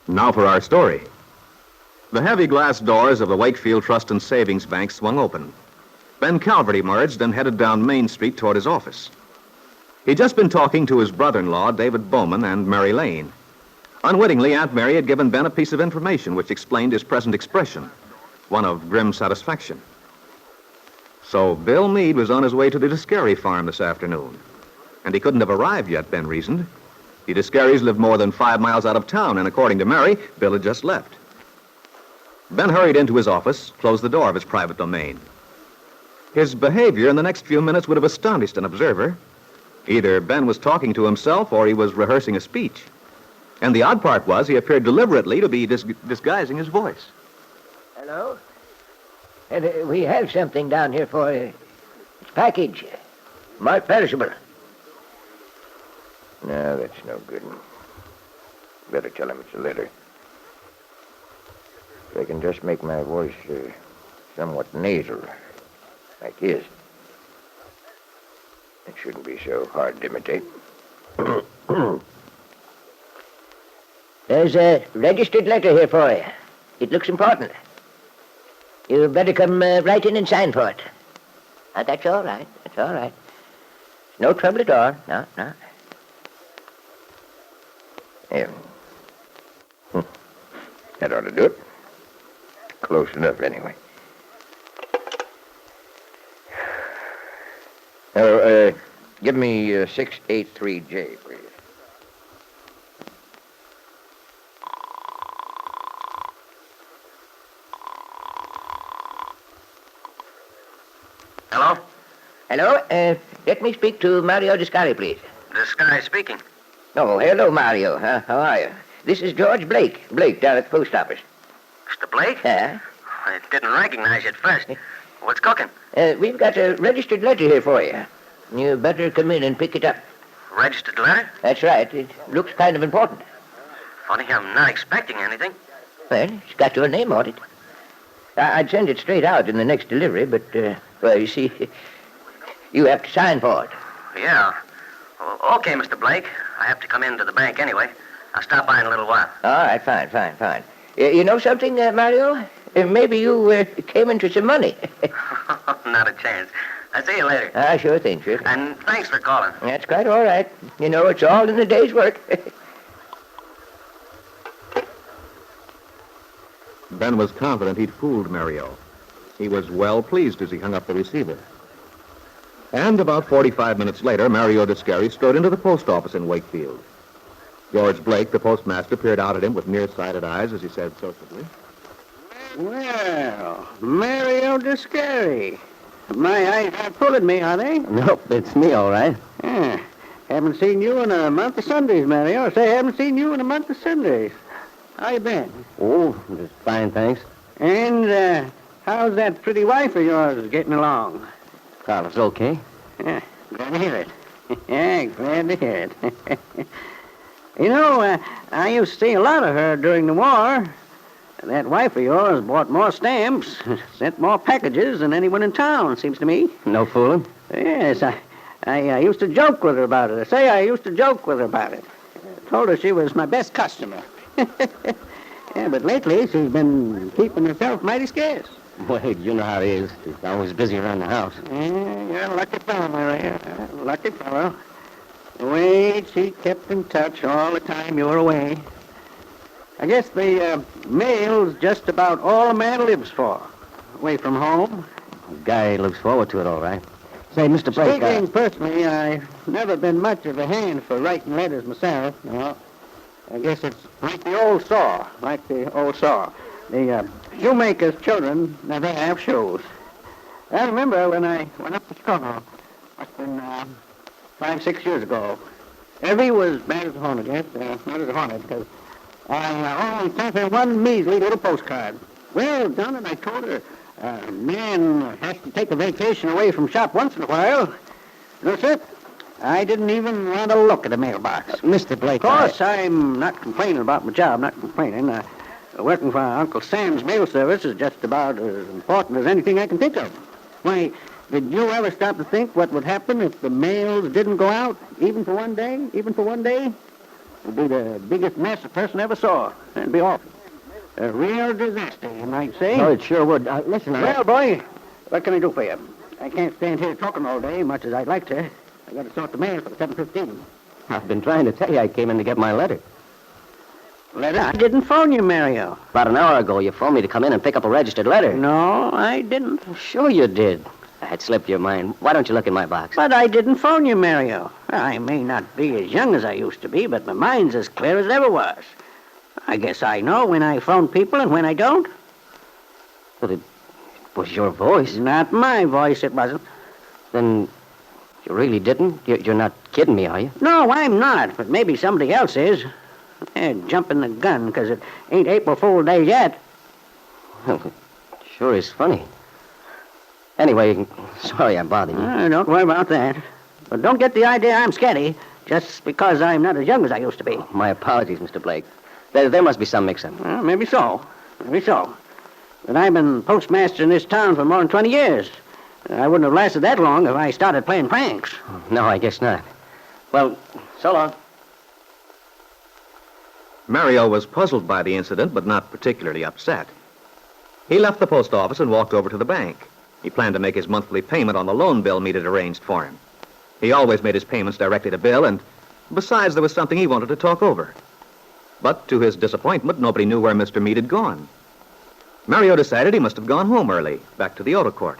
Now for our story. The heavy glass doors of the Wakefield Trust and Savings Bank swung open. Ben Calvert emerged and headed down Main Street toward his office. He'd just been talking to his brother-in-law, David Bowman, and Mary Lane. Unwittingly, Aunt Mary had given Ben a piece of information which explained his present expression, one of grim satisfaction. So Bill Meade was on his way to the Discary farm this afternoon. And he couldn't have arrived yet, Ben reasoned. The Discarys lived more than 5 miles out of town, and according to Mary, Bill had just left. Ben hurried into his office, closed the door of his private domain. His behavior in the next few minutes would have astonished an observer. Either Ben was talking to himself or he was rehearsing a speech. And the odd part was he appeared deliberately to be disguising his voice. Hello? We have something down here for you. It's a package. Marked perishable. No, that's no good. Better tell him it's a letter. If I can just make my voice somewhat nasal, like his, it shouldn't be so hard to imitate. There's a registered letter here for you. It looks important. You'd better come right in and sign for it. That's all right. That's all right. No trouble at all. No. Here. That ought to do it. Close enough, anyway. Give me 683J, please. Hello? Hello? Let me speak to Mario Discari, please. Discari speaking. Oh, hello, Mario. How are you? This is George Blake. Blake down at the post office. Mr. Blake? Yeah? I didn't recognize you at first. What's cooking? We've got a registered letter here for you. You better come in and pick it up. Registered letter? That's right. It looks kind of important. Funny, I'm not expecting anything. Well, it's got your name on it. I'd send it straight out in the next delivery, but, well, you see, you have to sign for it. Yeah. Well, okay, Mr. Blake. I have to come into the bank anyway. I'll stop by in a little while. All right, fine. You know something, Mario? Maybe you came into some money. Not a chance. I'll see you later. Sure thing. And thanks for calling. That's quite all right. You know, it's all in the day's work. Ben was confident he'd fooled Mario. He was well pleased as he hung up the receiver. And about 45 minutes later, Mario Discari strode into the post office in Wakefield. George Blake, the postmaster, peered out at him with nearsighted eyes as he said sociably, "Well, Mario Discari. My eyes aren't fooling me, are they? Nope, it's me, all right. Yeah. Haven't seen you in a month of Sundays, Mario. Say, haven't seen you in a month of Sundays. How you been? Oh, just fine, thanks. And how's that pretty wife of yours getting along? Carlos, okay. Yeah, glad to hear it. Yeah, glad to hear it. You know, I used to see a lot of her during the war. That wife of yours bought more stamps, sent more packages than anyone in town, seems to me. No fooling? Yes, I used to joke with her about it. I used to joke with her about it. I told her she was my best customer. Yeah, but lately she's been keeping herself mighty scarce. Wade, you know how it is. She's always busy around the house. Yeah, you're a lucky fellow, Maria. Lucky fellow. Wade, she kept in touch all the time you were away. I guess the mail's just about all a man lives for, away from home. The guy looks forward to it, all right. Say, Mr. Blake... Speaking personally, I've never been much of a hand for writing letters myself. No. I guess it's like the old saw. The shoemaker's children never have shoes. I remember when I went up to Chicago, must have been 5, 6 years ago. Evie was bad as a hornet, yes, not as a hornet, because I only sent her one measly little postcard. Well, done it, I told her, a man has to take a vacation away from shop once in a while. No, sir, I didn't even want to look at the mailbox. Mr. Blake, Of course, I'm not complaining about my job, not complaining. Working for Uncle Sam's mail service is just about as important as anything I can think of. Why, did you ever stop to think what would happen if the mails didn't go out, even for one day? It'd be the biggest mess a person ever saw. It'd be awful. A real disaster, you might say. Oh, it sure would. Listen, Well, boy, what can I do for you? I can't stand here talking all day, much as I'd like to. I got to sort the mail for the 7:15. I've been trying to tell you I came in to get my letter. Letter? I didn't phone you, Mario. About an hour ago, you phoned me to come in and pick up a registered letter. No, I didn't. Sure you did. That slipped your mind. Why don't you look in my box? But I didn't phone you, Mario. I may not be as young as I used to be, but my mind's as clear as it ever was. I guess I know when I phone people and when I don't. But it was your voice. Not my voice, it wasn't. Then you really didn't? You're not kidding me, are you? No, I'm not, but maybe somebody else is. They're jumping the gun, 'cause it ain't April Fool's Day yet. Well, it sure is funny. Anyway, sorry I bothered you. Don't worry about that. But don't get the idea I'm scatty just because I'm not as young as I used to be. My apologies, Mr. Blake. There must be some mix-up. Well, maybe so. Maybe so. But I've been postmaster in this town for more than 20 years. I wouldn't have lasted that long if I started playing pranks. No, I guess not. Well, so long. Mario was puzzled by the incident, but not particularly upset. He left the post office and walked over to the bank. He planned to make his monthly payment on the loan Bill Meade had arranged for him. He always made his payments directly to Bill, and besides, there was something he wanted to talk over. But to his disappointment, nobody knew where Mr. Meade had gone. Mario decided he must have gone home early, back to the auto court.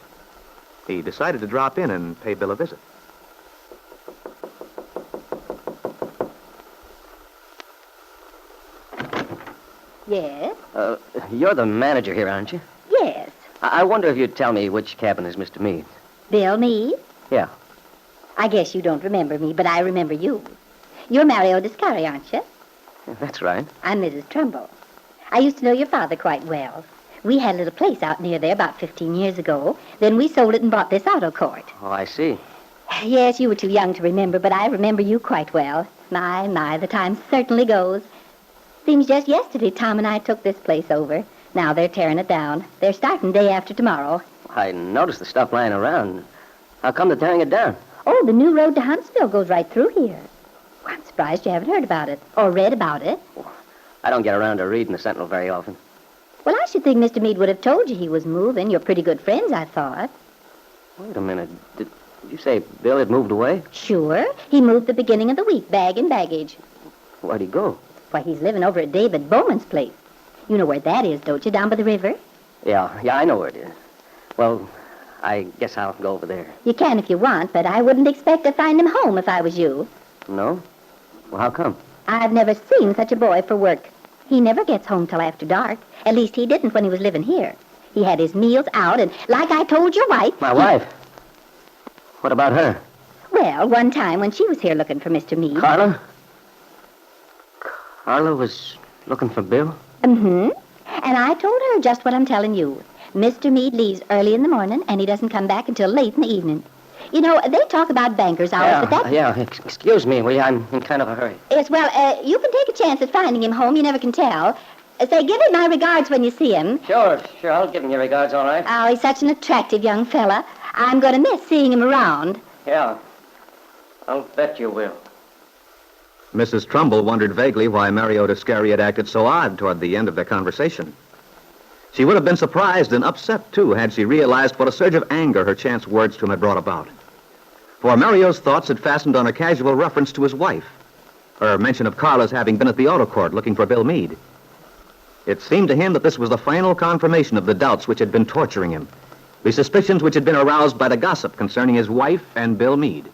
He decided to drop in and pay Bill a visit. Yes? You're the manager here, aren't you? Yes. I wonder if you'd tell me which cabin is Mr. Meade. Bill Meade? Yeah. I guess you don't remember me, but I remember you. You're Mario Descari, aren't you? That's right. I'm Mrs. Trumbull. I used to know your father quite well. We had a little place out near there about 15 years ago. Then we sold it and bought this auto court. Oh, I see. Yes, you were too young to remember, but I remember you quite well. My, the time certainly goes. Seems just yesterday Tom and I took this place over. Now they're tearing it down. They're starting day after tomorrow. I noticed the stuff lying around. How come they're tearing it down? Oh, the new road to Huntsville goes right through here. Well, I'm surprised you haven't heard about it or read about it. I don't get around to reading the Sentinel very often. Well, I should think Mr. Meade would have told you he was moving. You're pretty good friends, I thought. Wait a minute. Did you say Bill had moved away? Sure. He moved the beginning of the week, bag and baggage. Where'd he go? Why, he's living over at David Bowman's place. You know where that is, don't you? Down by the river? Yeah, I know where it is. Well, I guess I'll go over there. You can if you want, but I wouldn't expect to find him home if I was you. No? Well, how come? I've never seen such a boy for work. He never gets home till after dark. At least he didn't when he was living here. He had his meals out, and like I told your wife... My wife? What about her? Well, one time when she was here looking for Mr. Meade... Carla? Carla was looking for Bill? Mm-hmm. And I told her just what I'm telling you. Mr. Meade leaves early in the morning, and he doesn't come back until late in the evening. You know, they talk about banker's hours, but that... Yeah, excuse me. I'm in kind of a hurry. Yes, well, you can take a chance at finding him home. You never can tell. Say, give him my regards when you see him. Sure. I'll give him your regards, all right. Oh, he's such an attractive young fella. I'm going to miss seeing him around. Yeah. I'll bet you will. Mrs. Trumbull wondered vaguely why Mario Descari had acted so odd toward the end of their conversation. She would have been surprised and upset, too, had she realized what a surge of anger her chance words to him had brought about. For Mario's thoughts had fastened on a casual reference to his wife, her mention of Carla's having been at the auto court looking for Bill Meade. It seemed to him that this was the final confirmation of the doubts which had been torturing him, the suspicions which had been aroused by the gossip concerning his wife and Bill Meade.